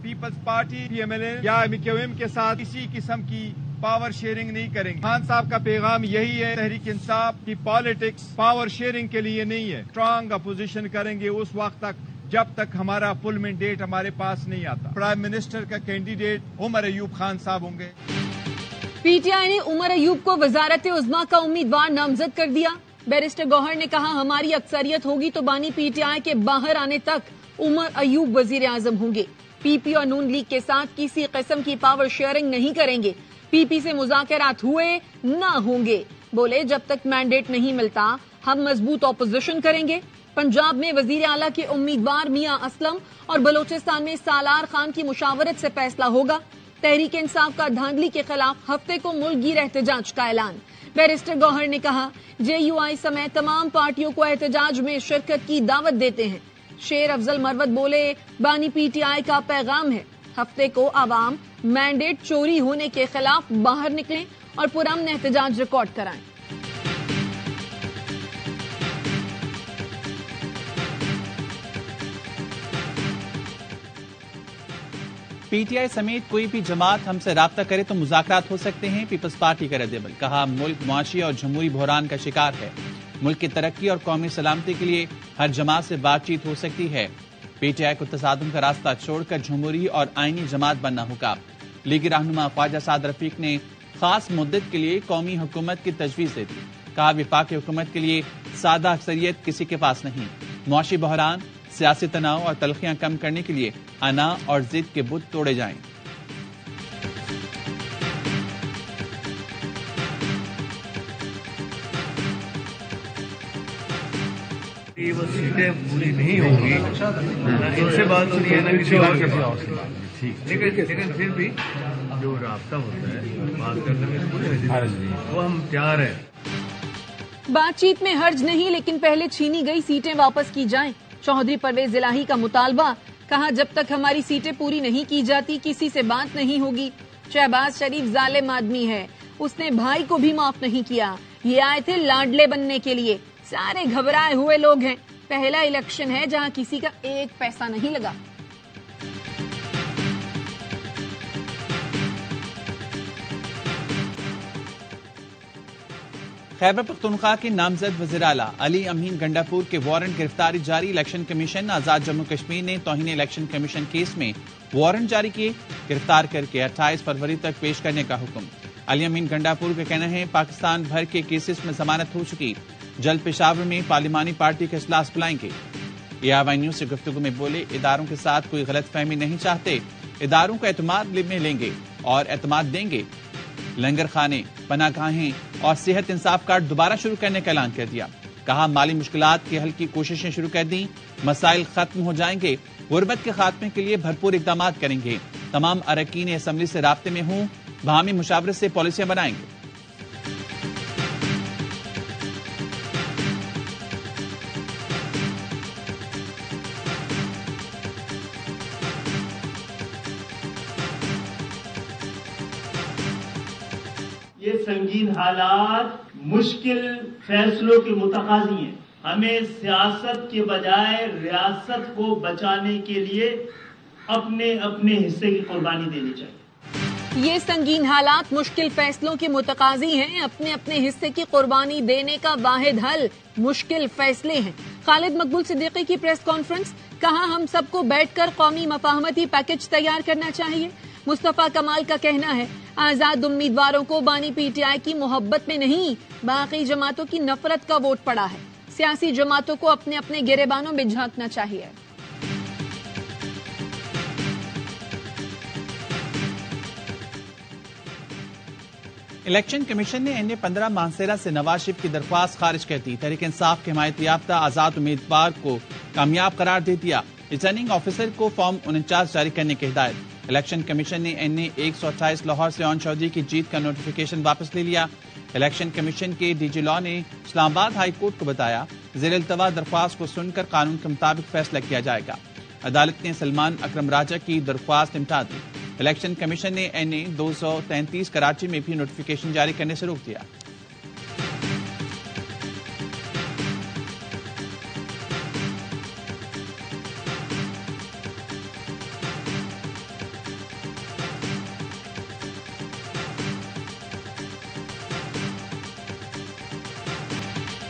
Peoples party PMLN یا MQM کے ساتھ کسی قسم کی پاور شیئرنگ نہیں کریں گے. خان صاحب کا پیغام یہی ہے، تحریک انصاف کی پالیٹکس پاور شیئرنگ کے لیے نہیں ہے. اسٹرانگ اپوزیشن کریں گے اس وقت تک جب تک ہمارا فل مینڈیٹ ہمارے پاس نہیں آتا. پرائم منسٹر کا کینڈیڈیٹ عمر ایوب خان صاحب ہوں گے. پی ٹی آئی نے عمر ایوب کو وزارت عظمیٰ کا امیدوار نامزد کر دیا. بیرسٹر گوہر نے کہا ہماری اکثریت ہوگی تو بانی پی ٹی آئی کے باہر آنے تک عمر ایوب وزیر اعظم ہوں گے. پی پی اور نون لیگ کے ساتھ کسی قسم کی پاور شیئرنگ نہیں کریں گے. پی پی سے مذاکرات ہوئے نہ ہوں گے. بولے جب تک مینڈیٹ نہیں ملتا ہم مضبوط اپوزیشن کریں گے. پنجاب میں وزیر اعلیٰ کے امیدوار میاں اسلم اور بلوچستان میں سالار خان کی مشاورت سے فیصلہ ہوگا. تحریک انصاف کا دھاندلی کے خلاف ہفتے کو ملک گیر احتجاج کا اعلان. بیرسٹر گوہر نے کہا JUI سمیت تمام پارٹیوں کو احتجاج میں شرکت کی دعوت دیتے ہیں. شیر افضل مروت بولے بانی پی ٹی آئی کا پیغام ہے ہفتے کو عوام مینڈیٹ چوری ہونے کے خلاف باہر نکلیں اور پرامن احتجاج ریکارڈ کرائیں. پی ٹی آئی سمیت کوئی بھی جماعت ہم سے رابطہ کرے تو مذاکرات ہو سکتے ہیں. پیپلز پارٹی کا ردعمل، کہا ملک معاشی اور جمہوری بحران کا شکار ہے. ملک کی ترقی اور قومی سلامتی کے لیے ہر جماعت سے بات چیت ہو سکتی ہے. پی ٹی آئی کو تصادم کا راستہ چھوڑ کر جمہوری اور آئینی جماعت بننا ہوگا. لیگی رہنما خواجہ سعد رفیق نے خاص مدت کے لیے قومی حکومت کی تجویز دے دی. کہا وفاقی حکومت کے لیے سادہ اکثریت کسی کے پاس نہیں. معاشی بحران، سیاسی تناؤ اور تلخیاں کم کرنے کے لیے انا اور ضد کے بت توڑے جائیں. وہ سیٹیں پوری نہیں ہوں گی ان سے بات ہو رہی ہے نا کسی اور سے، لیکن پھر بھی جو رابطہ ہوتا ہے بات کرنے میں وہ ہم تیار ہیں. بات چیت میں حرج نہیں لیکن پہلے چھینی گئی سیٹیں واپس کی جائیں. چودھری پرویز الہی کا مطالبہ، کہا جب تک ہماری سیٹیں پوری نہیں کی جاتی کسی سے بات نہیں ہوگی. شہباز شریف ظالم آدمی ہے، اس نے بھائی کو بھی معاف نہیں کیا. یہ آئے تھے لاڈلے بننے کے لیے. سارے گھبرائے ہوئے لوگ ہیں. پہلا الیکشن ہے جہاں کسی کا ایک پیسہ نہیں لگا. خیبر پختونخوا کے نامزد وزیر اعلیٰ علی امین گنڈاپور کے وارنٹ گرفتاری جاری. الیکشن کمیشن آزاد جموں کشمیر نے توہین الیکشن کمیشن کیس میں وارنٹ جاری کیے. گرفتار کر کے 28 فروری تک پیش کرنے کا حکم. علی امین گنڈاپور کا کہنا ہے پاکستان بھر کے کیسز میں ضمانت ہو چکی. جلد پشاور میں پارلیمانی پارٹی کا اجلاس بلائیں گے. ARY نیوز سے گفتگو میں بولے اداروں کے ساتھ کوئی غلط فہمی نہیں چاہتے. اداروں کو اعتماد میں لیں گے اور اعتماد دیں گے. لنگر خانے، پناہ گاہیں اور صحت انصاف کارڈ دوبارہ شروع کرنے کا اعلان کر دیا. کہا مالی مشکلات کے حل کی کوششیں شروع کر دیں. مسائل ختم ہو جائیں گے. غربت کے خاتمے کے لیے بھرپور اقدامات کریں گے. تمام اراکین اسمبلی سے رابطے میں ہوں. باہمی مشاورت سے پالیسیاں بنائیں گے. یہ سنگین حالات مشکل فیصلوں کے متقاضی ہیں. ہمیں سیاست کے بجائے ریاست کو بچانے کے لیے اپنے حصے کی قربانی دینی چاہیے. یہ سنگین حالات مشکل فیصلوں کے متقاضی ہیں. اپنے حصے کی قربانی دینے کا واحد حل مشکل فیصلے ہیں. خالد مقبول صدیقی کی پریس کانفرنس، کہا ہم سب کو بیٹھ کر قومی مفاہمتی پیکج تیار کرنا چاہیے. مصطفیٰ کمال کا کہنا ہے آزاد امیدواروں کو بانی پی ٹی آئی کی محبت میں نہیں باقی جماعتوں کی نفرت کا ووٹ پڑا ہے. سیاسی جماعتوں کو اپنے گریبانوں میں جھانکنا چاہیے. الیکشن کمیشن نے NA-15 مانسیرا سے نواز شریف کی درخواست خارج کر دی. تحریک انصاف کے حمایت یافتہ آزاد امیدوار کو کامیاب قرار دے دیا. ریٹرننگ آفیسر کو فارم 49 جاری کرنے کی ہدایت. الیکشن کمیشن نے NA-128 لاہور سے اون چودھری کی جیت کا نوٹیفیکیشن واپس لے لیا. الیکشن کمیشن کے DG لاء نے اسلام آباد ہائی کورٹ کو بتایا زیر التوا درخواست کو سن کر قانون کے مطابق فیصلہ کیا جائے گا. عدالت نے سلمان اکرم راجہ کی درخواست نمٹا دی. الیکشن کمیشن نے NA-233 کراچی میں بھی نوٹیفیکیشن جاری کرنے سے روک دیا.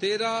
13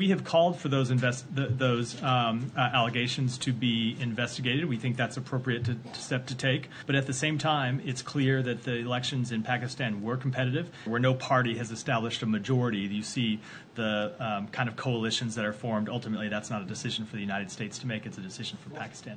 We have called for those allegations to be investigated. We think that's appropriate step to take. But at the same time, it's clear that the elections in Pakistan were competitive, where no party has established a majority. You see the kind of coalitions that are formed. Ultimately, that's not a decision for the United States to make. It's a decision for Pakistan.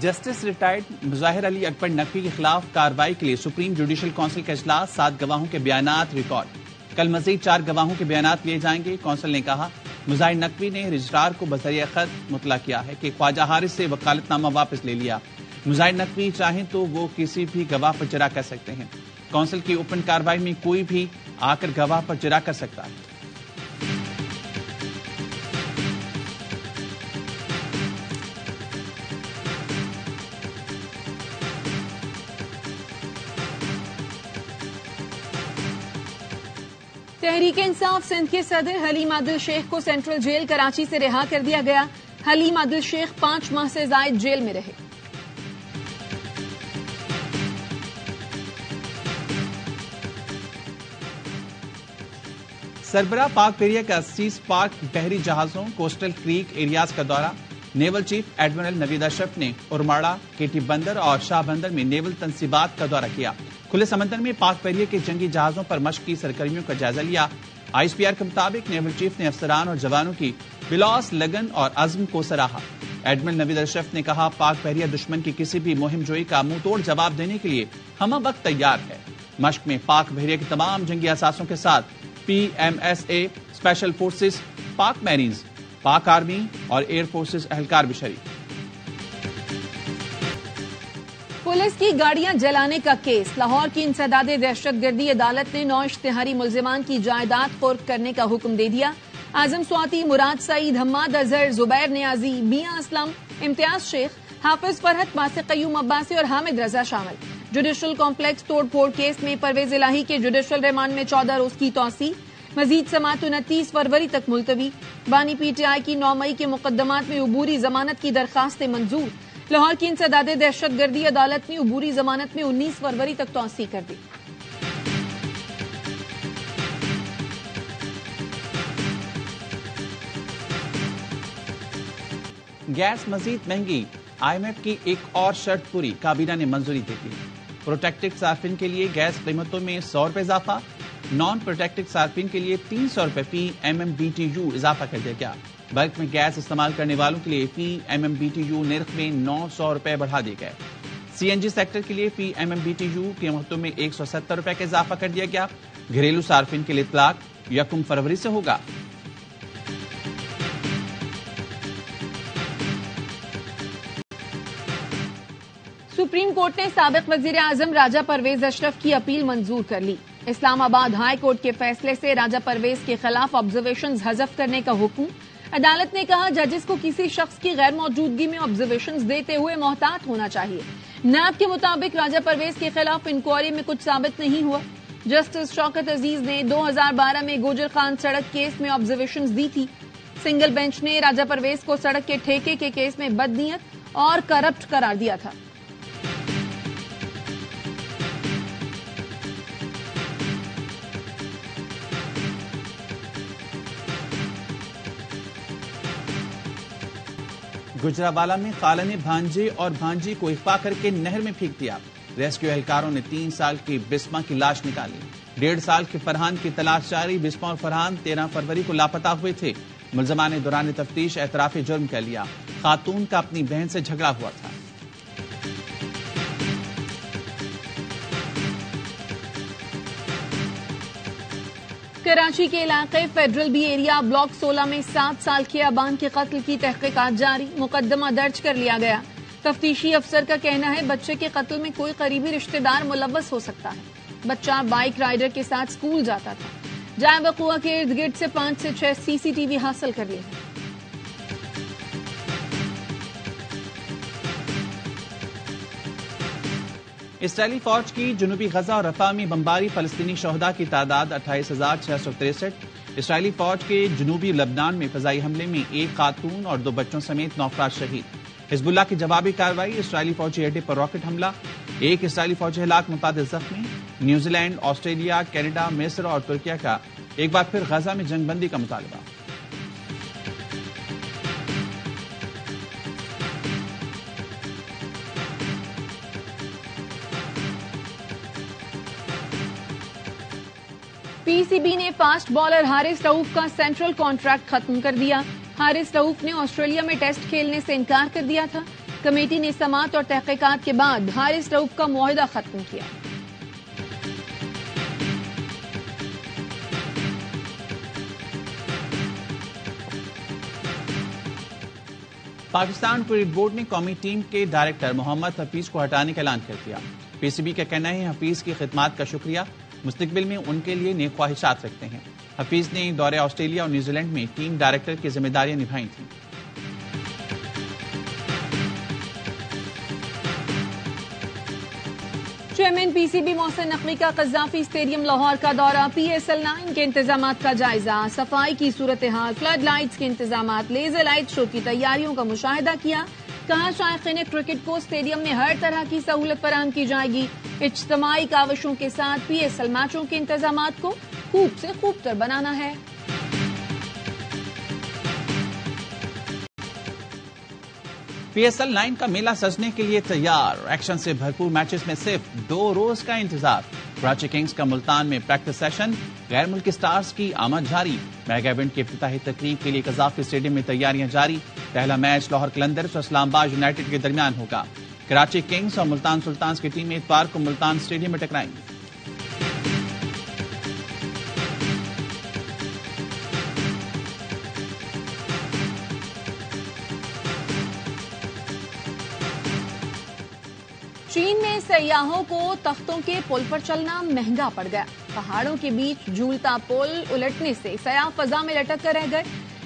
Justice retired Mazahir Ali Akbar Naqvi کے خلاف کارروائی کے لیے supreme judicial council کا اجلاس، 7 گواہوں کے بیانات record. کل مزید 4 گواہوں کے بیانات لیے جائیں گے۔ کونسل نے کہا مظاہر نقوی نے رجسٹرار کو بذریعہ خط مطلع کیا ہے کہ خواجہ حارث سے وکالت نامہ واپس لے لیا۔ مظاہر نقوی چاہیں تو وہ کسی بھی گواہ پر جرا کر سکتے ہیں۔ کونسل کی اوپن کارروائی میں کوئی بھی آ کر گواہ پر جرا کر سکتا ہے۔ تحریک انصاف سندھ کے صدر حلیم عادل شیخ کو سینٹرل جیل کراچی سے رہا کر دیا گیا۔ حلیم عادل شیخ 5 ماہ سے زائد جیل میں رہے۔ سربراہ پاک بحریہ کا 80 پاک بحری جہازوں کوسٹل کریک ایریاز کا دورہ۔ نیول چیف ایڈمرل نوید اشرف نے ارماڑہ، کیٹی بندر اور شاہ بندر میں نیول تنصیبات کا دورہ کیا۔ کھلے سمندر میں پاک بحریہ کے جنگی جہازوں پر مشقی سرگرمیوں کا جائزہ لیا۔ ISPR کے مطابق نیول چیف نے افسران اور جوانوں کی بلاس لگن اور عزم کو سراہا۔ ایڈمرل نوید اشرف نے کہا پاک بحریہ دشمن کی کسی بھی مہم جوئی کا منہ توڑ جواب دینے کے لیے ہمہ وقت تیار ہے۔ مشق میں پاک بحریہ کے تمام جنگی اثاثوں کے ساتھ PMSA، اسپیشل فورسز، پاک میرینز، پاک آرمی اور ایئر فورسز اہلکار بھی شریک۔ پولیس کی گاڑیاں جلانے کا کیس۔ لاہور کی انسداد دہشت گردی عدالت نے 9 اشتہاری ملزمان کی جائیداد قرق کرنے کا حکم دے دیا۔ اعظم سواتی، مراد سعید، حماد اظہر، زبیر نیازی، میاں اسلم، امتیاز شیخ، حافظ فرحت، ماسک قیوم عباسی اور حامد رضا شامل۔ جوڈیشل کمپلیکس توڑ پھوڑ کیس میں پرویز الہی کے جوڈیشل ریمانڈ میں 14 روز کی توسیع۔ مزید سماعت 29 فروری تک ملتوی۔ بانی PTI کی 9 مئی کے مقدمات میں عبوری ضمانت کی درخواستیں منظور۔ لاہور کی انسداد دہشت گردی عدالت نے عبوری ضمانت میں 19 فروری تک توسیع کر دی۔ گیس مزید مہنگی، IMF کی ایک اور شرط پوری، کابینہ نے منظوری دے دی۔ پروٹیکٹڈ صارفین کے لیے گیس قیمتوں میں 100 روپے اضافہ، نان پروٹیکٹڈ صارفین کے لیے 300 روپے فی MMBTU اضافہ کر دیا گیا۔ بلک میں گیس استعمال کرنے والوں کے لیے فی MMBTU نرخ میں 900 روپے بڑھا دیے گئے۔ CNG سیکٹر کے لیے فی MMBTU قیمتوں میں 170 روپے کا اضافہ کر دیا گیا۔ گھریلو صارفین کے لیے اطلاق 1 فروری سے ہوگا۔ سپریم کورٹ نے سابق وزیر اعظم راجہ پرویز اشرف کی اپیل منظور کر لی۔ اسلام آباد ہائی کورٹ کے فیصلے سے راجہ پرویز کے خلاف آبزرویشنز حذف کرنے کا حکم۔ عدالت نے کہا ججز کو کسی شخص کی غیر موجودگی میں آبزرویشنز دیتے ہوئے محتاط ہونا چاہیے۔ نیب کے مطابق راجہ پرویز کے خلاف انکوائری میں کچھ ثابت نہیں ہوا۔ جسٹس شوکت عزیز نے 2012 میں گوجر خان سڑک کیس میں آبزرویشنز دی تھی۔ سنگل بینچ نے راجہ پرویز کو سڑک کے ٹھیکے کے کیس میں بدنیت اور کرپٹ قرار دیا تھا۔ گجراوالا میں خالہ نے بھانجے اور بھانجی کو اغوا کر کے نہر میں پھینک دیا۔ ریسکیو اہلکاروں نے 3 سال کی بسما کی لاش نکالی۔ 1.5 سال کے فرحان کی تلاش جاری۔ بسما اور فرحان 13 فروری کو لاپتہ ہوئے تھے۔ ملزمان نے دوران تفتیش اعتراف جرم کر لیا۔ خاتون کا اپنی بہن سے جھگڑا ہوا تھا۔ کراچی کے علاقے فیڈرل بی ایریا بلاک 16 میں 7 سال کے ابان کے قتل کی تحقیقات جاری۔ مقدمہ درج کر لیا گیا۔ تفتیشی افسر کا کہنا ہے بچے کے قتل میں کوئی قریبی رشتہ دار ملوث ہو سکتا ہے۔ بچہ بائک رائڈر کے ساتھ اسکول جاتا تھا۔ جائے وقوع کے ارد گرد سے 5 سے 6 CCTV حاصل کر لیے۔ اسرائیلی فوج کی جنوبی غزہ اور رفح میں بمباری، فلسطینی شہداء کی تعداد 28,663۔ اسرائیلی فوج کے جنوبی لبنان میں فضائی حملے میں 1 خاتون اور 2 بچوں سمیت 9 افراد شہید۔ حزب اللہ کی جوابی کارروائی، اسرائیلی فوجی اڈے پر راکٹ حملہ، 1 اسرائیلی فوجی ہلاک، متعدد زخمی۔ نیوزی لینڈ، آسٹریلیا، کینیڈا، مصر اور ترکیہ کا ایک بار پھر غزہ میں جنگ بندی کا مطالبہ۔ PCB نے فاسٹ بالر حارث رؤوف کا سینٹرل کانٹریکٹ ختم کر دیا۔ حارث رؤوف نے آسٹریلیا میں ٹیسٹ کھیلنے سے انکار کر دیا تھا۔ کمیٹی نے سماعت اور تحقیقات کے بعد حارث رؤف کا معاہدہ ختم کیا۔ پاکستان کرکٹ بورڈ نے قومی ٹیم کے ڈائریکٹر محمد حفیظ کو ہٹانے کا اعلان کر دیا۔ پی سی بی کا کہنا ہے حفیظ کی خدمات کا شکریہ، مستقبل میں ان کے لیے نیک خواہشات رکھتے ہیں۔ حفیظ نے دورہ آسٹریلیا اور نیوزی لینڈ میں ٹیم ڈائریکٹر کی ذمہ داریاں نبھائی تھیں۔ Chairman P C B Mohsin Naqvi کا قذافی اسٹیڈیم لاہور کا دورہ، پی ایس ایل 9 کے انتظامات کا جائزہ، صفائی کی صورتحال، فلڈ لائٹس کے انتظامات، لیزر لائٹ شو کی تیاریوں کا مشاہدہ کیا۔ کہا شائقین کرکٹ کو اسٹیڈیم میں ہر طرح کی سہولت فراہم کی جائے گی۔ اجتماعی کاوشوں کے ساتھ پی ایس ایل میچوں کے انتظامات کو خوب سے خوب تر بنانا ہے۔ پی ایس ایل 9 کا میلہ سجنے کے لیے تیار، ایکشن سے بھرپور میچز میں صرف 2 روز کا انتظار۔ کراچی کنگز کا ملتان میں پریکٹس سیشن، غیر ملکی سٹارز کی آمد جاری۔ میگا ایونٹ کے افتتاحی تقریب کے لیے قذافی اسٹیڈیم میں تیاریاں جاری۔ پہلا میچ لاہور قلندرز اور اسلام آباد یونائیٹڈ کے درمیان ہوگا۔ کراچی کنگز اور ملتان سلطانز کی ٹیمیں اتوار کو ملتان اسٹیڈیم میں ٹکرائیں گی۔ چین میں سیاحوں کو تختوں کے پل پر چلنا مہنگا پڑ گیا۔ پہاڑوں کے بیچ جھولتا پل الٹنے سے سیاح فضا میں لٹک کر رہ گئے۔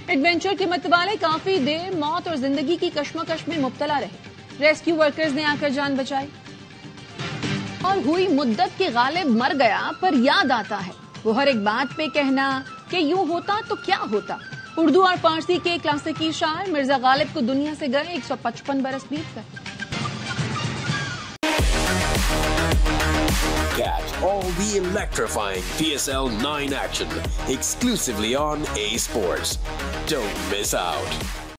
ایڈونچر کے متوالے کافی دیر موت اور زندگی کی کشمکش میں مبتلا رہے۔ ریسکیو ورکرز نے آ کر جان بچائی اور ہوئی مدت کے غالب مر گیا پر یاد آتا ہے وہ ہر ایک بات پہ کہنا کہ یوں ہوتا تو کیا ہوتا۔ اردو اور فارسی کے کلاسیکی شاعر مرزا غالب کو دنیا سے گئے 155 برس بیت کر۔ Catch all the electrifying PSL 9 action exclusively on A Sports. Don't miss out.